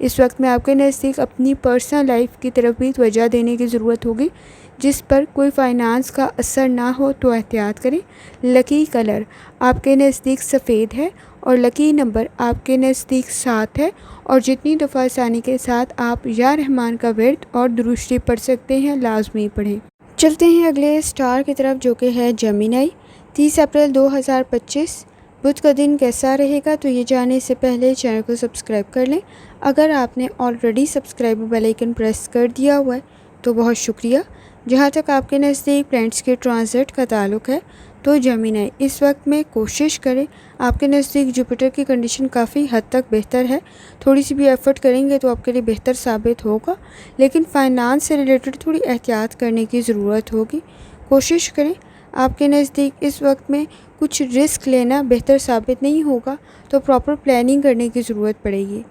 اس وقت میں آپ کے نزدیک اپنی پرسنل لائف کی طرف بھی توجہ دینے کی ضرورت ہوگی، جس پر کوئی فائنانس کا اثر نہ ہو تو احتیاط کریں۔ لکی کلر آپ کے نزدیک سفید ہے اور لکی نمبر آپ کے نزدیک 7 ہے، اور جتنی دفعہ آسانی کے ساتھ آپ یا رحمان کا ورد اور درود شریف پڑھ سکتے ہیں لازمی پڑھیں۔ چلتے ہیں اگلے اسٹار کی طرف جو کہ ہے جیمینائی۔ 30 اپریل 2025 بدھ کا دن کیسا رہے گا؟ تو یہ جاننے سے پہلے چینل کو سبسکرائب کر لیں۔ اگر آپ نے already subscribe bell icon press کر دیا ہوا ہے تو بہت شکریہ۔ جہاں تک آپ کے نزدیک پلینٹس کے ٹرانزٹ کا تعلق ہے تو جیمینائی اس وقت میں کوشش کریں، آپ کے نزدیک جوپیٹر کی کنڈیشن کافی حد تک بہتر ہے، تھوڑی سی بھی ایفرٹ کریں گے تو آپ کے لیے بہتر ثابت ہوگا، لیکن فائنانس سے ریلیٹڈ تھوڑی احتیاط کرنے کی ضرورت ہوگی۔ کوشش کریں، آپ کے نزدیک اس وقت میں کچھ رسک لینا بہتر ثابت نہیں ہوگا تو پراپر پلاننگ کرنے کی ضرورت پڑے گی۔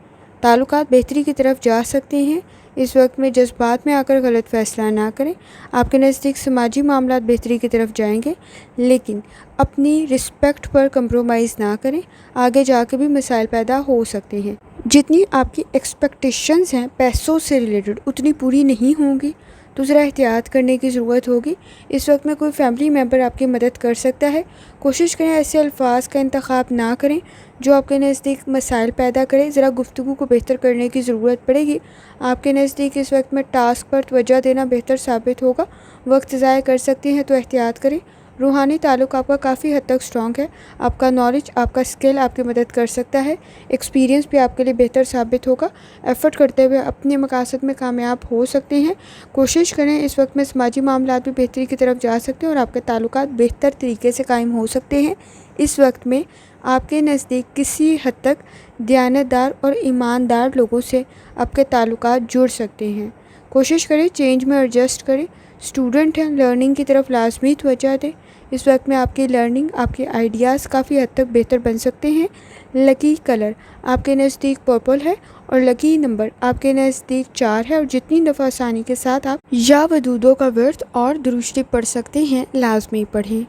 تعلقات بہتری کی طرف جا سکتے ہیں، اس وقت میں جذبات میں آ کر غلط فیصلہ نہ کریں۔ آپ کے نزدیک سماجی معاملات بہتری کی طرف جائیں گے، لیکن اپنی رسپیکٹ پر کمپرومائز نہ کریں، آگے جا کے بھی مسائل پیدا ہو سکتے ہیں۔ جتنی آپ کی ایکسپیکٹیشنز ہیں پیسوں سے ریلیٹڈ اتنی پوری نہیں ہوں گی تو ذرا احتیاط کرنے کی ضرورت ہوگی۔ اس وقت میں کوئی فیملی ممبر آپ کی مدد کر سکتا ہے، کوشش کریں ایسے الفاظ کا انتخاب نہ کریں جو آپ کے نزدیک مسائل پیدا کرے، ذرا گفتگو کو بہتر کرنے کی ضرورت پڑے گی۔ آپ کے نزدیک اس وقت میں ٹاسک پر توجہ دینا بہتر ثابت ہوگا، وقت ضائع کر سکتے ہیں تو احتیاط کریں۔ روحانی تعلق آپ کا کافی حد تک سٹرانگ ہے، آپ کا نالج، آپ کا اسکل آپ کی مدد کر سکتا ہے، ایکسپیرینس بھی آپ کے لیے بہتر ثابت ہوگا، ایفرٹ کرتے ہوئے اپنے مقاصد میں کامیاب ہو سکتے ہیں۔ کوشش کریں، اس وقت میں سماجی معاملات بھی بہتری کی طرف جا سکتے ہیں اور آپ کے تعلقات بہتر طریقے سے قائم ہو سکتے ہیں۔ اس وقت میں آپ کے نزدیک کسی حد تک دیانتدار اور ایماندار لوگوں سے آپ کے تعلقات جڑ سکتے ہیں۔ کوشش کریں چینج میں ایڈجسٹ کریں۔ اسٹوڈنٹ ہیں، لرننگ کی طرف لازمی توجہ دیں۔ اس وقت میں آپ کی لرننگ، آپ کے آئیڈیاز کافی حد تک بہتر بن سکتے ہیں۔ لکی کلر آپ کے نزدیک پرپل ہے اور لکی نمبر آپ کے نزدیک 4 ہے، اور جتنی دفعہ آسانی کے ساتھ آپ یا ودودوں کا ورد اور درود شریف پڑھ سکتے ہیں لازمی پڑھیں۔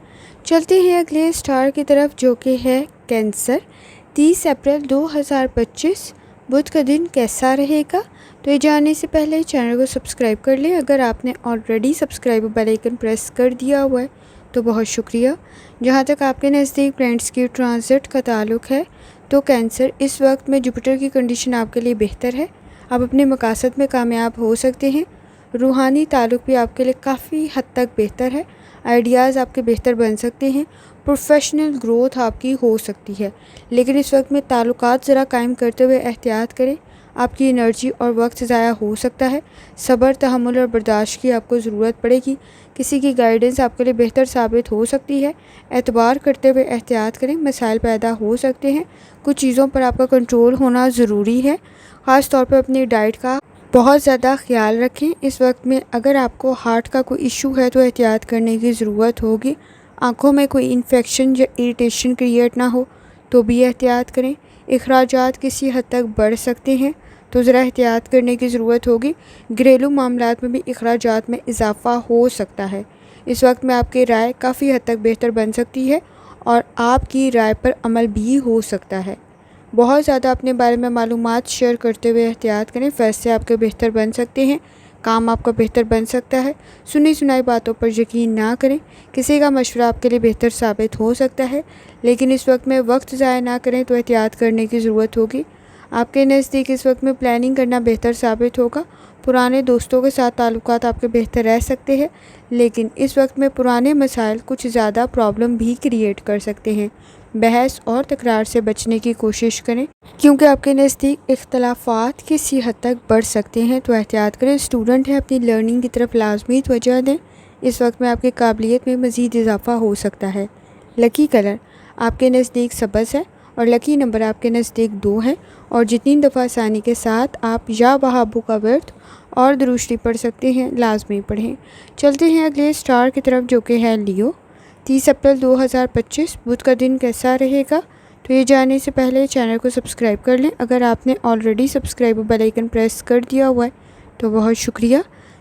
چلتے ہیں اگلے اسٹار کی طرف جو کہ ہے کینسر۔ 30 اپریل 2025 بدھ کا دن کیسا رہے گا؟ تو یہ جاننے سے پہلے چینل کو سبسکرائب کر لیں۔ اگر آپ نے already subscribe bell icon press کر دیا ہوا ہے تو بہت شکریہ۔ جہاں تک آپ کے نزدیک پلینٹس کی ٹرانزٹ کا تعلق ہے تو کینسر اس وقت میں جوپیٹر کی کنڈیشن آپ کے لیے بہتر ہے، آپ اپنے مقاصد میں کامیاب ہو سکتے ہیں۔ روحانی تعلق بھی آپ کے لیے کافی حد تک بہتر ہے، آئیڈیاز آپ کے بہتر بن سکتے ہیں، پروفیشنل گروتھ آپ کی ہو سکتی ہے، لیکن اس وقت میں تعلقات ذرا قائم کرتے ہوئے احتیاط کریں، آپ کی انرجی اور وقت ضائع ہو سکتا ہے، صبر، تحمل اور برداشت کی آپ کو ضرورت پڑے گی، کسی کی گائیڈنس آپ کے لیے بہتر ثابت ہو سکتی ہے، اعتبار کرتے ہوئے احتیاط کریں، مسائل پیدا ہو سکتے ہیں، کچھ چیزوں پر آپ کا کنٹرول ہونا ضروری ہے، خاص طور پر اپنی ڈائٹ کا بہت زیادہ خیال رکھیں۔ اس وقت میں اگر آپ کو ہارٹ کا کوئی ایشو ہے تو احتیاط کرنے کی ضرورت ہوگی، آنکھوں میں کوئی انفیکشن یا اریٹیشن کریٹ نہ ہو تو بھی احتیاط کریں، اخراجات کسی حد تک بڑھ سکتے ہیں تو ذرا احتیاط کرنے کی ضرورت ہوگی، گھریلو معاملات میں بھی اخراجات میں اضافہ ہو سکتا ہے۔ اس وقت میں آپ کی رائے کافی حد تک بہتر بن سکتی ہے اور آپ کی رائے پر عمل بھی ہو سکتا ہے۔ بہت زیادہ اپنے بارے میں معلومات شیئر کرتے ہوئے احتیاط کریں، فیصلے آپ کے بہتر بن سکتے ہیں، کام آپ کا بہتر بن سکتا ہے، سنی سنائی باتوں پر یقین نہ کریں، کسی کا مشورہ آپ کے لیے بہتر ثابت ہو سکتا ہے، لیکن اس وقت میں وقت ضائع نہ کریں تو احتیاط کرنے کی ضرورت ہوگی۔ آپ کے نزدیک اس وقت میں پلاننگ کرنا بہتر ثابت ہوگا، پرانے دوستوں کے ساتھ تعلقات آپ کے بہتر رہ سکتے ہیں، لیکن اس وقت میں پرانے مسائل کچھ زیادہ پرابلم بھی کریٹ کر سکتے ہیں۔ بحث اور تکرار سے بچنے کی کوشش کریں کیونکہ آپ کے نزدیک اختلافات کسی حد تک بڑھ سکتے ہیں تو احتیاط کریں۔ اسٹوڈنٹ ہیں، اپنی لرننگ کی طرف لازمی توجہ دیں، اس وقت میں آپ کی قابلیت میں مزید اضافہ ہو سکتا ہے۔ لکی کلر آپ کے نزدیک سبز ہے اور لکی نمبر آپ کے نزدیک 2 ہے، اور جتنی دفعہ آسانی کے ساتھ آپ یا بہابو کا ورد اور درود شریف پڑھ سکتے ہیں لازمی پڑھیں۔ چلتے ہیں اگلے اسٹار کی طرف جو کہ ہے لیو۔ 30 اپریل 2025 بدھ کا دن کیسا رہے گا؟ تو یہ جاننے سے پہلے چینل کو سبسکرائب کر لیں۔ اگر آپ نے already subscribe bell icon press کر دیا ہوا ہے تو بہت شکریہ۔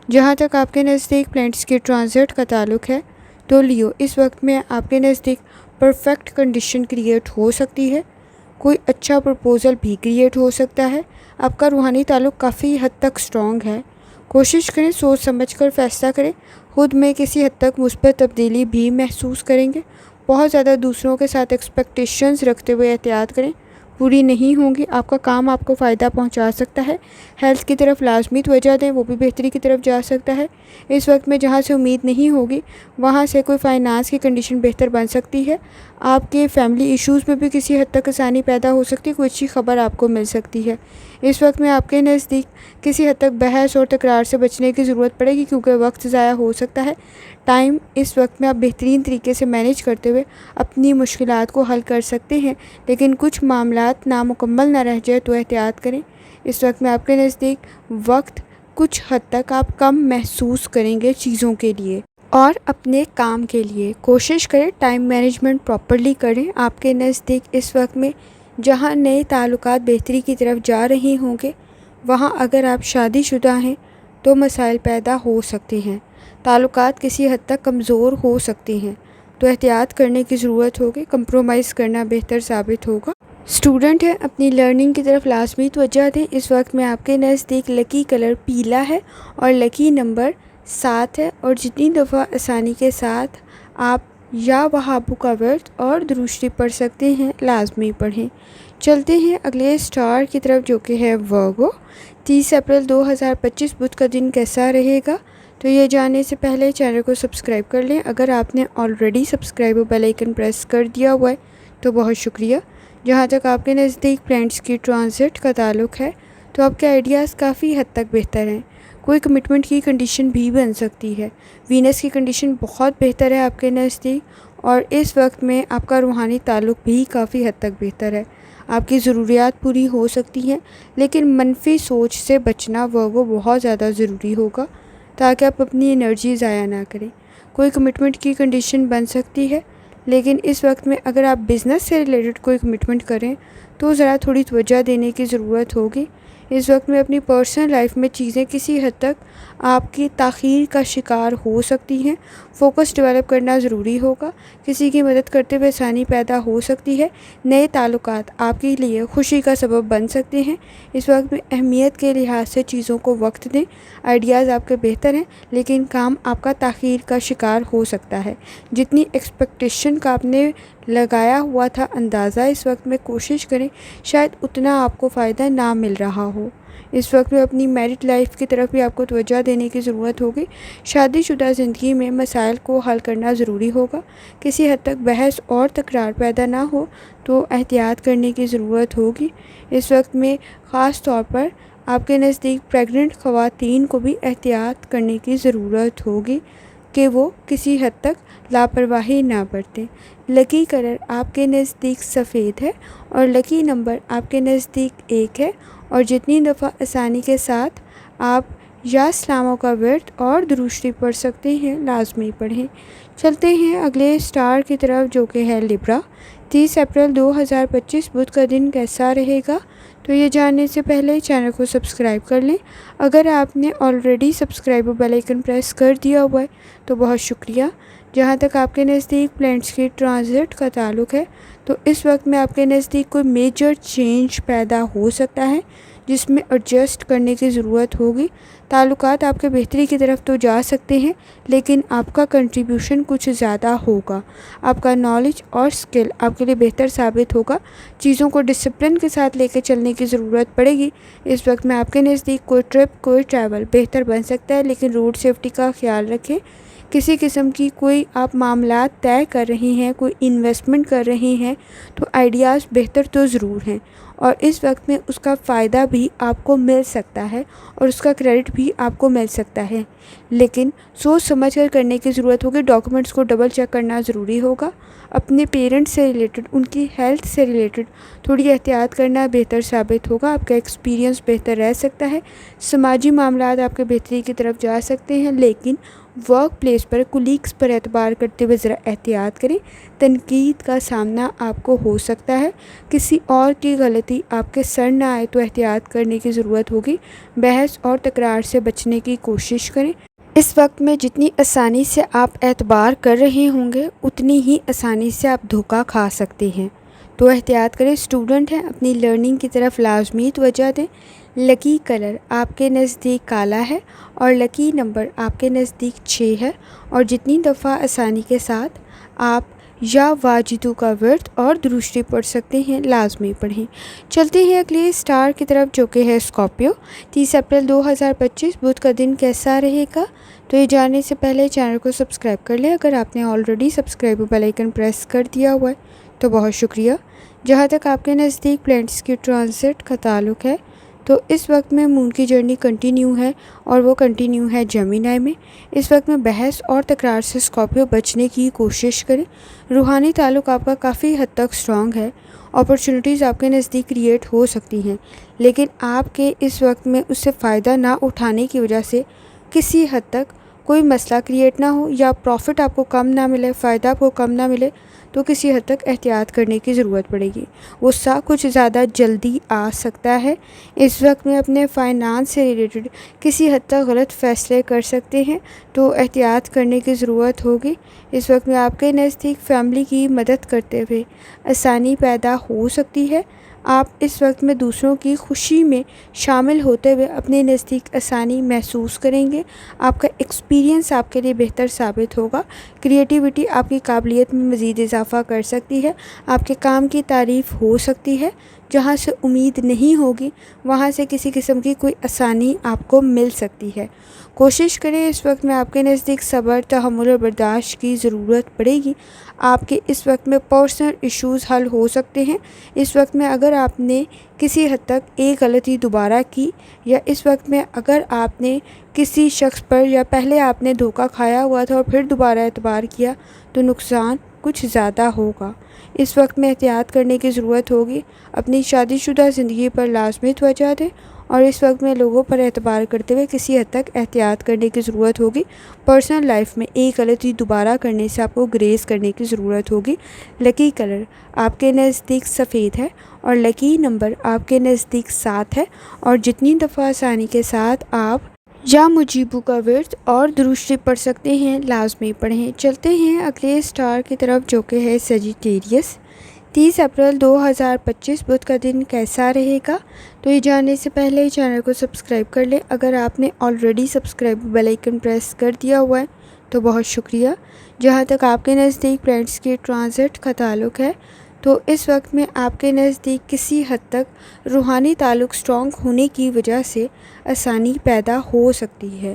جہاں تک آپ کے نزدیک پلینٹس کی ٹرانزٹ کا تعلق ہے تو لیو اس وقت میں آپ کے نزدیک پرفیکٹ کنڈیشن کریٹ ہو سکتی ہے، کوئی اچھا پرپوزل بھی کریٹ ہو سکتا ہے۔ آپ کا روحانی تعلق کافی حد تک اسٹرانگ ہے۔ کوشش کریں سوچ سمجھ کر فیصلہ کریں۔ خود میں کسی حد تک مثبت تبدیلی بھی محسوس کریں گے۔ بہت زیادہ دوسروں کے ساتھ ایکسپیکٹیشنز رکھتے ہوئے احتیاط کریں، پوری نہیں ہوں گی۔ آپ کا کام آپ کو فائدہ پہنچا سکتا ہے۔ ہیلتھ کی طرف لازمی توجہ دیں، وہ بھی بہتری کی طرف جا سکتا ہے۔ اس وقت میں جہاں سے امید نہیں ہوگی وہاں سے کوئی فائنانس کی کنڈیشن بہتر بن سکتی ہے۔ آپ کے فیملی ایشوز میں بھی کسی حد تک آسانی پیدا ہو سکتی ہے، کوئی اچھی خبر آپ کو مل سکتی ہے۔ اس وقت میں آپ کے نزدیک کسی حد تک بحث اور تکرار سے بچنے کی ضرورت پڑے گی کیونکہ وقت ضائع ہو سکتا ہے۔ ٹائم اس وقت میں آپ بہترین طریقے سے مینیج کرتے ہوئے اپنی مشکلات کو حل کر سکتے ہیں، لیکن کچھ معاملات نامکمل نہ رہ جائے تو احتیاط کریں۔ اس وقت میں آپ کے نزدیک وقت کچھ حد تک آپ کم محسوس کریں گے چیزوں کے لیے اور اپنے کام کے لیے۔ کوشش کریں ٹائم مینجمنٹ پراپرلی کریں۔ آپ کے نزدیک اس وقت میں جہاں نئے تعلقات بہتری کی طرف جا رہے ہوں گے وہاں اگر آپ شادی شدہ ہیں تو مسائل پیدا ہو سکتے ہیں، تعلقات کسی حد تک کمزور ہو سکتے ہیں تو احتیاط کرنے کی ضرورت ہوگی، کمپرومائز کرنا بہتر ثابت ہوگا۔ اسٹوڈنٹ ہیں اپنی لرننگ کی طرف لازمی توجہ دیں۔ اس وقت میں آپ کے نزدیک لکی کلر پیلا ہے اور لکی نمبر 7 ہے، اور جتنی دفعہ آسانی کے ساتھ آپ یا وہابو کا ورد اور درود شریف پڑھ سکتے ہیں لازمی پڑھیں۔ چلتے ہیں اگلے اسٹار کی طرف جو کہ ہے ورگو۔ 30 اپریل 2025 بدھ کا دن کیسا رہے گا؟ تو یہ جاننے سے پہلے چینل کو سبسکرائب کر لیں۔ اگر آپ نے آلریڈی سبسکرائب اور بیل آئیکن پریس کر دیا ہوا ہے تو بہت شکریہ۔ جہاں تک آپ کے نزدیک پلانٹس کی ٹرانزٹ کا تعلق ہے تو آپ کے آئیڈیاز کافی حد تک بہتر ہیں، کوئی کمٹمنٹ کی کنڈیشن بھی بن سکتی ہے۔ وینس کی کنڈیشن بہت بہتر ہے آپ کے نزدیک، اور اس وقت میں آپ کا روحانی تعلق بھی کافی حد تک بہتر ہے۔ آپ کی ضروریات پوری ہو سکتی ہیں، لیکن منفی سوچ سے بچنا وہ بہت زیادہ ضروری ہوگا تاکہ آپ اپنی انرجی ضائع نہ کریں۔ کوئی کمٹمنٹ کی کنڈیشن بن سکتی ہے، لیکن اس وقت میں اگر آپ بزنس سے ریلیٹڈ کوئی کمٹمنٹ کریں تو ذرا تھوڑی توجہ دینے کی ضرورت ہوگی۔ اس وقت میں اپنی پرسنل لائف میں چیزیں کسی حد تک آپ کی تاخیر کا شکار ہو سکتی ہیں، فوکس ڈیولپ کرنا ضروری ہوگا۔ کسی کی مدد کرتے ہوئے آسانی پیدا ہو سکتی ہے۔ نئے تعلقات آپ کے لیے خوشی کا سبب بن سکتے ہیں۔ اس وقت میں اہمیت کے لحاظ سے چیزوں کو وقت دیں۔ آئیڈیاز آپ کے بہتر ہیں، لیکن کام آپ کا تاخیر کا شکار ہو سکتا ہے۔ جتنی ایکسپیکٹیشن کا آپ نے لگایا ہوا تھا اندازہ اس وقت میں کوشش کریں، شاید اتنا آپ کو فائدہ نہ مل رہا ہو۔ اس وقت میں اپنی میرٹ لائف کی طرف بھی آپ کو توجہ دینے کی ضرورت ہوگی۔ شادی شدہ زندگی میں مسائل کو حل کرنا ضروری ہوگا۔ کسی حد تک بحث اور تکرار پیدا نہ ہو تو احتیاط کرنے کی ضرورت ہوگی۔ اس وقت میں خاص طور پر آپ کے نزدیک پریگننٹ خواتین کو بھی احتیاط کرنے کی ضرورت ہوگی کہ وہ کسی حد تک لاپرواہی نہ برتیں۔ لکی کلر آپ کے نزدیک سفید ہے اور لکی نمبر آپ کے نزدیک 1 ہے، اور جتنی دفعہ آسانی کے ساتھ آپ یا اسلاموں کا ورد اور درود شریف پڑھ سکتے ہیں لازمی پڑھیں۔ چلتے ہیں اگلے اسٹار کی طرف جو کہ ہے لیبرا۔ 30 اپریل 2025 بدھ کا دن کیسا رہے گا؟ تو یہ جاننے سے پہلے چینل کو سبسکرائب کر لیں۔ اگر آپ نے آلریڈی سبسکرائب اور بیل آئیکن پریس کر دیا ہوا ہے تو بہت شکریہ۔ جہاں تک آپ کے نزدیک پلانٹس کی ٹرانزٹ کا تعلق ہے تو اس وقت میں آپ کے نزدیک کوئی میجر چینج پیدا ہو سکتا ہے جس میں ایڈجسٹ کرنے کی ضرورت ہوگی۔ تعلقات آپ کے بہتری کی طرف تو جا سکتے ہیں، لیکن آپ کا کنٹریبیوشن کچھ زیادہ ہوگا۔ آپ کا نالج اور سکل آپ کے لیے بہتر ثابت ہوگا۔ چیزوں کو ڈسپلن کے ساتھ لے کے چلنے کی ضرورت پڑے گی۔ اس وقت میں آپ کے نزدیک کوئی ٹرپ، کوئی ٹریول بہتر بن سکتا ہے، لیکن روڈ سیفٹی کا خیال رکھیں۔ کسی قسم کی کوئی آپ معاملات طے کر رہے ہیں، کوئی انویسٹمنٹ کر رہے ہیں تو آئیڈیاز بہتر تو ضرور ہیں، اور اس وقت میں اس کا فائدہ بھی آپ کو مل سکتا ہے اور اس کا کریڈٹ بھی آپ کو مل سکتا ہے، لیکن سوچ سمجھ کر کرنے کی ضرورت ہوگی۔ ڈاکومنٹس کو ڈبل چیک کرنا ضروری ہوگا۔ اپنے پیرنٹس سے ریلیٹڈ، ان کی ہیلتھ سے ریلیٹڈ تھوڑی احتیاط کرنا بہتر ثابت ہوگا۔ آپ کا ایکسپیرینس بہتر رہ سکتا ہے۔ سماجی معاملات آپ کے بہتری کی طرف جا سکتے ہیں، لیکن ورک پلیس پر کولیگس پر اعتبار کرتے ہوئے ذرا احتیاط کریں۔ تنقید کا سامنا آپ کو ہو سکتا ہے۔ کسی اور کی غلطی آپ کے سر نہ آئے تو احتیاط کرنے کی ضرورت ہوگی۔ بحث اور تکرار سے بچنے کی کوشش کریں۔ اس وقت میں جتنی آسانی سے آپ اعتبار کر رہے ہوں گے اتنی ہی آسانی سے آپ دھوکہ کھا سکتے ہیں، تو احتیاط کریں۔ اسٹوڈنٹ ہیں، اپنی لرننگ کی طرف لازمی توجہ دیں۔ لکی کلر آپ کے نزدیک کالا ہے اور لکی نمبر آپ کے نزدیک 6 ہے، اور جتنی دفعہ آسانی کے ساتھ آپ یا واجدو کا ورد اور درشٹی پڑھ سکتے ہیں لازمی پڑھیں۔ چلتے ہیں اگلے اسٹار کی طرف جو کہ ہے اسکارپیو۔ 30 اپریل 2025 بدھ کا دن کیسا رہے گا؟ تو یہ جاننے سے پہلے چینل کو سبسکرائب کر لیں۔ اگر آپ نے already subscribe bell icon press کر دیا ہوا ہے تو بہت شکریہ۔ جہاں تک آپ کے نزدیک پلینٹس کی ٹرانزٹ کا تعلق ہے تو اس وقت میں مون کی جرنی کنٹینیو ہے، اور وہ کنٹینیو ہے جیمینائی میں۔ اس وقت میں بحث اور تکرار سے اسکارپیو بچنے کی کوشش کریں۔ روحانی تعلق آپ کا کافی حد تک اسٹرانگ ہے۔ اپرچونیٹیز آپ کے نزدیک کریٹ ہو سکتی ہیں، لیکن آپ کے اس وقت میں اس سے فائدہ نہ اٹھانے کی وجہ سے کسی حد تک کوئی مسئلہ کریٹ نہ ہو، یا پروفٹ آپ کو کم نہ ملے، فائدہ آپ کو کم نہ ملے، تو کسی حد تک احتیاط کرنے کی ضرورت پڑے گی۔ غصہ کچھ زیادہ جلدی آ سکتا ہے۔ اس وقت میں اپنے فائنانس سے ریلیٹڈ کسی حد تک غلط فیصلے کر سکتے ہیں، تو احتیاط کرنے کی ضرورت ہوگی۔ اس وقت میں آپ کے نزدیک فیملی کی مدد کرتے ہوئے آسانی پیدا ہو سکتی ہے۔ آپ اس وقت میں دوسروں کی خوشی میں شامل ہوتے ہوئے اپنے نزدیک آسانی محسوس کریں گے۔ آپ کا ایکسپیرینس آپ کے لیے بہتر ثابت ہوگا۔ کریٹیوٹی آپ کی قابلیت میں مزید اضافہ کر سکتی ہے۔ آپ کے کام کی تعریف ہو سکتی ہے۔ جہاں سے امید نہیں ہوگی وہاں سے کسی قسم کی کوئی آسانی آپ کو مل سکتی ہے۔ کوشش کریں، اس وقت میں آپ کے نزدیک صبر، تحمل اور برداشت کی ضرورت پڑے گی۔ آپ کے اس وقت میں پرسنل ایشوز حل ہو سکتے ہیں۔ اس وقت میں اگر آپ نے کسی حد تک ایک غلطی دوبارہ کی، یا اس وقت میں اگر آپ نے کسی شخص پر، یا پہلے آپ نے دھوکہ کھایا ہوا تھا اور پھر دوبارہ اعتبار کیا، تو نقصان کچھ زیادہ ہوگا۔ اس وقت میں احتیاط کرنے کی ضرورت ہوگی۔ اپنی شادی شدہ زندگی پر لازمی توجہ دیں، اور اس وقت میں لوگوں پر اعتبار کرتے ہوئے کسی حد تک احتیاط کرنے کی ضرورت ہوگی۔ پرسنل لائف میں ایک غلطی دوبارہ کرنے سے آپ کو گریز کرنے کی ضرورت ہوگی۔ لکی کلر آپ کے نزدیک سفید ہے، اور لکی نمبر آپ کے نزدیک 7 ہے، اور جتنی دفعہ آسانی کے ساتھ آپ یا مجیبو کا ورد اور درشٹی پڑھ سکتے ہیں لازمی پڑھیں۔ چلتے ہیں اگلے اسٹار کی طرف جو کہ ہے سیجیٹیریس۔ 30 اپریل 2025 بدھ کا دن کیسا رہے گا؟ تو یہ جاننے سے پہلے چینل کو سبسکرائب کر لیں۔ اگر آپ نے already subscribe bell icon press کر دیا ہوا ہے تو بہت شکریہ۔ جہاں تک آپ کے نزدیک پلینٹس کی ٹرانزٹ کا تعلق ہے تو اس وقت میں آپ کے نزدیک کسی حد تک روحانی تعلق اسٹرانگ ہونے کی وجہ سے آسانی پیدا ہو سکتی ہے۔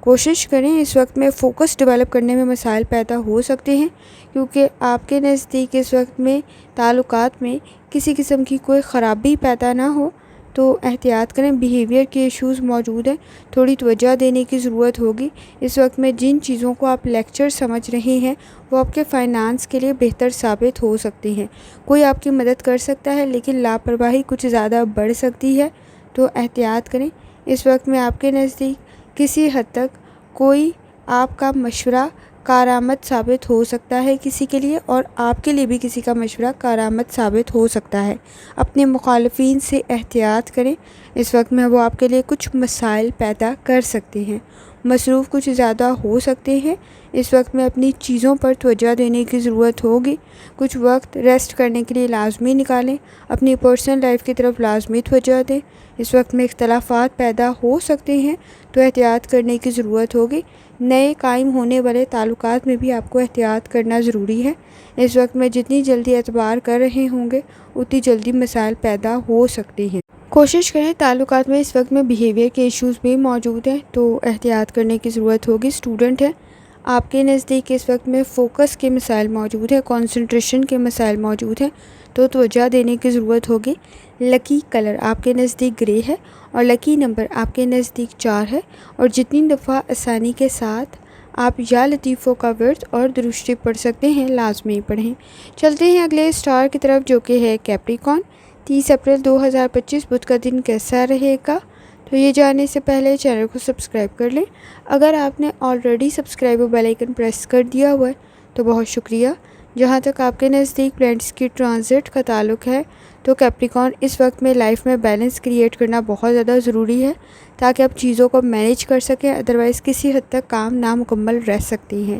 کوشش کریں، اس وقت میں فوکس ڈیولپ کرنے میں مسائل پیدا ہو سکتے ہیں، کیونکہ آپ کے نزدیک اس وقت میں تعلقات میں کسی قسم کی کوئی خرابی پیدا نہ ہو، تو احتیاط کریں۔ بیہیویئر کے ایشوز موجود ہیں، تھوڑی توجہ دینے کی ضرورت ہوگی۔ اس وقت میں جن چیزوں کو آپ لیکچر سمجھ رہے ہیں وہ آپ کے فائنانس کے لیے بہتر ثابت ہو سکتے ہیں۔ کوئی آپ کی مدد کر سکتا ہے، لیکن لاپرواہی کچھ زیادہ بڑھ سکتی ہے، تو احتیاط کریں۔ اس وقت میں آپ کے نزدیک کسی حد تک کوئی آپ کا مشورہ کارآمد ثابت ہو سکتا ہے کسی کے لیے، اور آپ کے لیے بھی کسی کا مشورہ کارآمد ثابت ہو سکتا ہے۔ اپنے مخالفین سے احتیاط کریں، اس وقت میں وہ آپ کے لیے کچھ مسائل پیدا کر سکتے ہیں۔ مصروف کچھ زیادہ ہو سکتے ہیں۔ اس وقت میں اپنی چیزوں پر توجہ دینے کی ضرورت ہوگی۔ کچھ وقت ریسٹ کرنے کے لیے لازمی نکالیں۔ اپنی پرسنل لائف کی طرف لازمی توجہ دیں۔ اس وقت میں اختلافات پیدا ہو سکتے ہیں، تو احتیاط کرنے کی ضرورت ہوگی۔ نئے قائم ہونے والے تعلقات میں بھی آپ کو احتیاط کرنا ضروری ہے۔ اس وقت میں جتنی جلدی اعتبار کر رہے ہوں گے اتنی جلدی مسائل پیدا ہو سکتے ہیں۔ کوشش کریں، تعلقات میں اس وقت میں بیہیویئر کے ایشوز بھی موجود ہیں، تو احتیاط کرنے کی ضرورت ہوگی۔ اسٹوڈنٹ ہیں، آپ کے نزدیک اس وقت میں فوکس کے مسائل موجود ہیں، کنسنٹریشن کے مسائل موجود ہیں، تو توجہ دینے کی ضرورت ہوگی۔ لکی کلر آپ کے نزدیک گرے ہے، اور لکی نمبر آپ کے نزدیک 4 ہے، اور جتنی دفعہ آسانی کے ساتھ آپ یا لطیفوں کا ورد اور درشٹی پڑھ سکتے ہیں لازمی پڑھیں۔ چلتے ہیں اگلے اسٹار کی طرف جو کہ ہے کیپریکون۔ 30 اپریل 2025 بدھ کا دن کیسا رہے گا؟ تو یہ جاننے سے پہلے چینل کو سبسکرائب کر لیں۔ اگر آپ نے already subscribe bell icon press کر دیا ہوا ہے تو بہت شکریہ۔ جہاں تک آپ کے نزدیک پلینٹس کی ٹرانزٹ کا تعلق ہے تو کیپریکون اس وقت میں لائف میں بیلنس کریٹ کرنا بہت زیادہ ضروری ہے، تاکہ آپ چیزوں کو مینیج کر سکیں، ادروائز کسی حد تک کام نامکمل رہ سکتے ہیں۔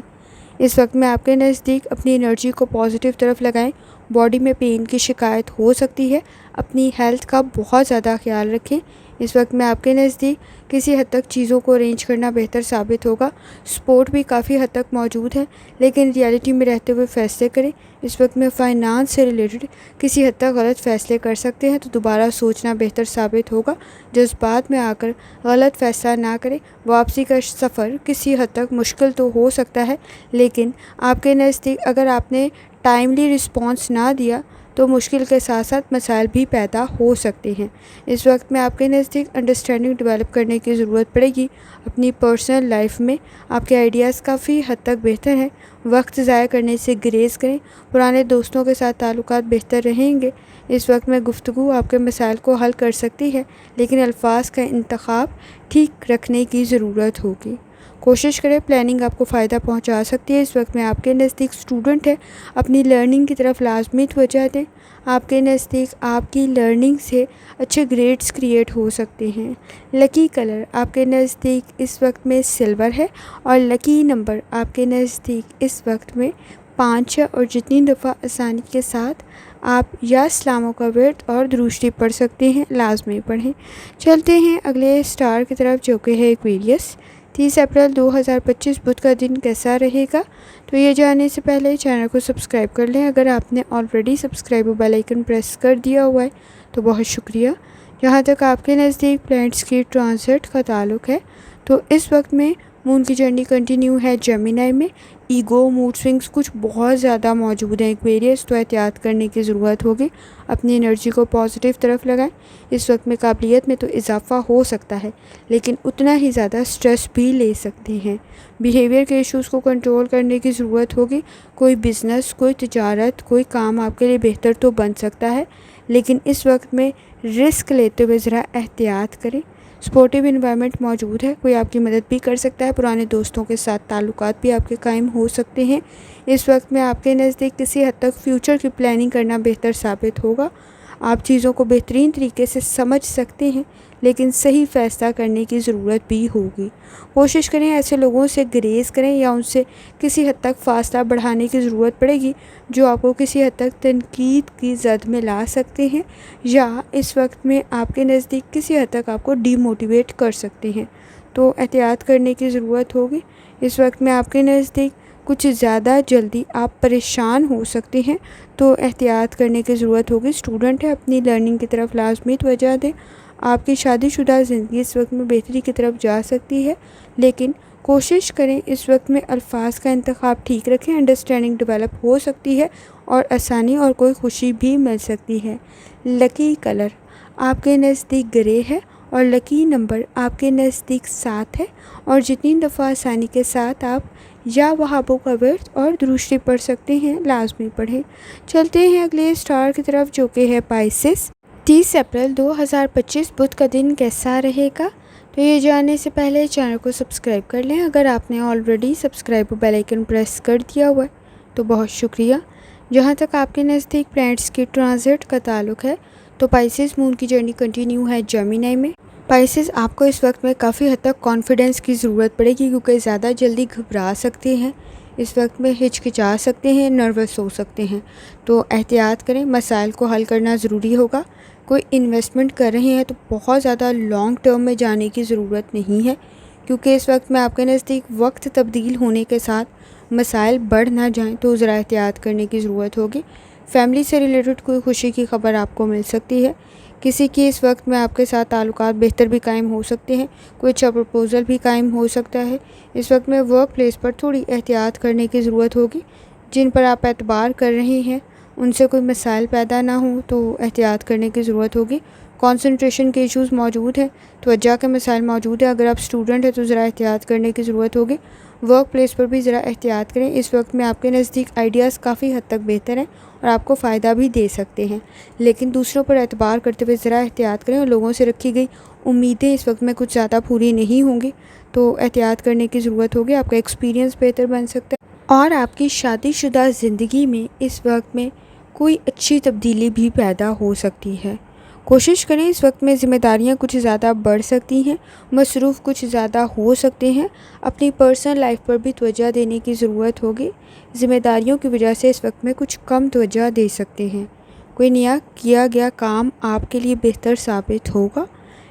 اس وقت میں آپ کے نزدیک اپنی انرجی کو پازیٹیو طرف لگائیں۔ باڈی میں پین کی شکایت ہو سکتی ہے، اپنی ہیلتھ کا بہت زیادہ خیال رکھیں۔ اس وقت میں آپ کے نزدیک کسی حد تک چیزوں کو ارینج کرنا بہتر ثابت ہوگا۔ سپورٹ بھی کافی حد تک موجود ہے، لیکن ریالٹی میں رہتے ہوئے فیصلے کریں۔ اس وقت میں فائنانس سے ریلیٹڈ کسی حد تک غلط فیصلے کر سکتے ہیں، تو دوبارہ سوچنا بہتر ثابت ہوگا۔ جذبات میں آ کر غلط فیصلہ نہ کریں۔ واپسی کا سفر کسی حد تک مشکل تو ہو سکتا ہے، لیکن آپ کے نزدیک اگر آپ نے ٹائملی رسپانس نہ دیا تو مشکل کے ساتھ ساتھ مسائل بھی پیدا ہو سکتے ہیں۔ اس وقت میں آپ کے نزدیک انڈرسٹینڈنگ ڈیولپ کرنے کی ضرورت پڑے گی۔ اپنی پرسنل لائف میں آپ کے آئیڈیاز کافی حد تک بہتر ہیں۔ وقت ضائع کرنے سے گریز کریں۔ پرانے دوستوں کے ساتھ تعلقات بہتر رہیں گے۔ اس وقت میں گفتگو آپ کے مسائل کو حل کر سکتی ہے، لیکن الفاظ کا انتخاب ٹھیک رکھنے کی ضرورت ہوگی۔ کوشش کریں، پلاننگ آپ کو فائدہ پہنچا سکتی ہے۔ اس وقت میں آپ کے نزدیک اسٹوڈنٹ ہے، اپنی لرننگ کی طرف لازمی توجہ دیں۔ آپ کے نزدیک آپ کی لرننگ سے اچھے گریڈز کریٹ ہو سکتے ہیں۔ لکی کلر آپ کے نزدیک اس وقت میں سلور ہے، اور لکی نمبر آپ کے نزدیک اس وقت میں 5 ہے، اور جتنی دفعہ آسانی کے ساتھ آپ یا اسلاموں کا ورد اور درود شریف پڑھ سکتے ہیں، لازمی پڑھیں۔ چلتے ہیں اگلے اسٹار کی طرف، جو کہ ہے ایکویریس۔ 30 اپریل 2025 بدھ کا دن کیسا رہے گا؟ تو یہ جاننے سے پہلے چینل کو سبسکرائب کر لیں۔ اگر آپ نے آلریڈی سبسکرائب اور بیل آئیکن پریس کر دیا ہوا ہے تو بہت شکریہ۔ جہاں تک آپ کے نزدیک پلانٹس کی ٹرانزٹ کا تعلق ہے، تو اس وقت میں مون کی جرنی کنٹینیو ہے جیمینائی میں۔ ایگو، موڈ سوئنگز کچھ بہت زیادہ موجود ہیں ایکویریس، تو احتیاط کرنے کی ضرورت ہوگی۔ اپنی انرجی کو پازیٹیو طرف لگائیں۔ اس وقت میں قابلیت میں تو اضافہ ہو سکتا ہے، لیکن اتنا ہی زیادہ سٹریس بھی لے سکتے ہیں۔ بیہیویئر کے ایشوز کو کنٹرول کرنے کی ضرورت ہوگی۔ کوئی بزنس، کوئی تجارت، کوئی کام آپ کے لیے بہتر تو بن سکتا ہے، لیکن اس وقت میں رسک لیتے ہوئے ذرا احتیاط کریں۔ سپورٹیو انوائرمنٹ موجود ہے، کوئی آپ کی مدد بھی کر سکتا ہے۔ پرانے دوستوں کے ساتھ تعلقات بھی آپ کے قائم ہو سکتے ہیں۔ اس وقت میں آپ کے نزدیک کسی حد تک فیوچر کی پلاننگ کرنا بہتر ثابت ہوگا۔ آپ چیزوں کو بہترین طریقے سے سمجھ سکتے ہیں، لیکن صحیح فیصلہ کرنے کی ضرورت بھی ہوگی۔ کوشش کریں ایسے لوگوں سے گریز کریں یا ان سے کسی حد تک فاصلہ بڑھانے کی ضرورت پڑے گی جو آپ کو کسی حد تک تنقید کی زد میں لا سکتے ہیں، یا اس وقت میں آپ کے نزدیک کسی حد تک آپ کو ڈی موٹیویٹ کر سکتے ہیں، تو احتیاط کرنے کی ضرورت ہوگی۔ اس وقت میں آپ کے نزدیک کچھ زیادہ جلدی آپ پریشان ہو سکتے ہیں، تو احتیاط کرنے کی ضرورت ہوگی۔ اسٹوڈنٹ ہے، اپنی لرننگ کی طرف لازمی توجہ دیں۔ آپ کی شادی شدہ زندگی اس وقت میں بہتری کی طرف جا سکتی ہے، لیکن کوشش کریں اس وقت میں الفاظ کا انتخاب ٹھیک رکھیں۔ انڈرسٹینڈنگ ڈیولپ ہو سکتی ہے اور آسانی اور کوئی خوشی بھی مل سکتی ہے۔ لکی کلر آپ کے نزدیک گرے ہے، اور لکی نمبر آپ کے نزدیک 7 ہے، اور جتنی دفعہ آسانی کے ساتھ آپ یا وہابوں کا ورد اور درود شریف پڑھ سکتے ہیں، لازمی پڑھیں۔ چلتے ہیں اگلے اسٹار کی طرف، جو کہ ہے پائسس۔ 30 اپریل 2025 بدھ کا دن کیسا رہے گا؟ تو یہ جاننے سے پہلے چینل کو سبسکرائب کر لیں۔ اگر آپ نے آلریڈی سبسکرائب اور بیل آئیکن پریس کر دیا ہوا ہے تو بہت شکریہ۔ جہاں تک آپ کے نزدیک پلانٹس کی ٹرانزٹ کا تعلق ہے، تو پائسس مون کی جرنی کنٹینیو ہے جیمینائی میں۔ پائسس آپ کو اس وقت میں کافی حد تک کانفیڈنس کی ضرورت پڑے گی، کیونکہ زیادہ جلدی گھبرا سکتے ہیں، اس وقت میں ہچکچا سکتے ہیں، نروس ہو سکتے ہیں، تو احتیاط کریں۔ مسائل کو حل کرنا ضروری ہوگا۔ کوئی انویسٹمنٹ کر رہے ہیں تو بہت زیادہ لانگ ٹرم میں جانے کی ضرورت نہیں ہے، کیونکہ اس وقت میں آپ کے نزدیک وقت تبدیل ہونے کے ساتھ مسائل بڑھ نہ جائیں، تو ذرا احتیاط کرنے کی ضرورت ہوگی۔ فیملی سے ریلیٹڈ کوئی خوشی کی خبر آپ کو مل سکتی ہے۔ کسی کی اس وقت میں آپ کے ساتھ تعلقات بہتر بھی قائم ہو سکتے ہیں، کوئی اچھا پرپوزل بھی قائم ہو سکتا ہے۔ اس وقت میں ورک پلیس پر تھوڑی احتیاط کرنے کی ضرورت ہوگی۔ جن پر آپ اعتبار کر رہے ہیں ان سے کوئی مسائل پیدا نہ ہوں، تو احتیاط کرنے کی ضرورت ہوگی۔ کنسنٹریشن کے ایشوز موجود ہیں، توجہ کے مسائل موجود ہیں۔ اگر آپ اسٹوڈنٹ ہیں تو ذرا احتیاط کرنے کی ضرورت ہوگی۔ ورک پلیس پر بھی ذرا احتیاط کریں۔ اس وقت میں آپ کے نزدیک آئیڈیاز کافی حد تک بہتر ہیں اور آپ کو فائدہ بھی دے سکتے ہیں، لیکن دوسروں پر اعتبار کرتے ہوئے ذرا احتیاط کریں، اور لوگوں سے رکھی گئی امیدیں اس وقت میں کچھ زیادہ پوری نہیں ہوں گی، تو احتیاط کرنے کی ضرورت ہوگی۔ آپ کا ایکسپیرینس بہتر بن سکتا ہے، اور آپ کی شادی شدہ زندگی میں اس وقت میں کوئی اچھی تبدیلی بھی پیدا ہو سکتی ہے۔ کوشش کریں اس وقت میں ذمہ داریاں کچھ زیادہ بڑھ سکتی ہیں، مصروف کچھ زیادہ ہو سکتے ہیں، اپنی پرسنل لائف پر بھی توجہ دینے کی ضرورت ہوگی۔ ذمہ داریوں کی وجہ سے اس وقت میں کچھ کم توجہ دے سکتے ہیں۔ کوئی نیا کیا گیا کام آپ کے لیے بہتر ثابت ہوگا،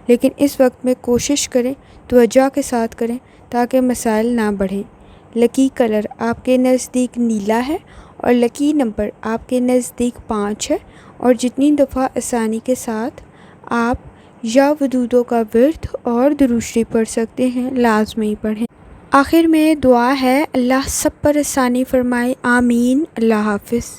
لیکن اس وقت میں کوشش کریں توجہ کے ساتھ کریں تاکہ مسائل نہ بڑھیں۔ لکی کلر آپ کے نزدیک نیلا ہے اور لکی نمبر آپ کے نزدیک 5 ہے، اور جتنی دفعہ آسانی کے ساتھ آپ یا ودودوں کا ورد اور درود شریف پڑھ سکتے ہیں لازمی پڑھیں۔ آخر میں دعا ہے، اللہ سب پر آسانی فرمائے، آمین۔ اللہ حافظ۔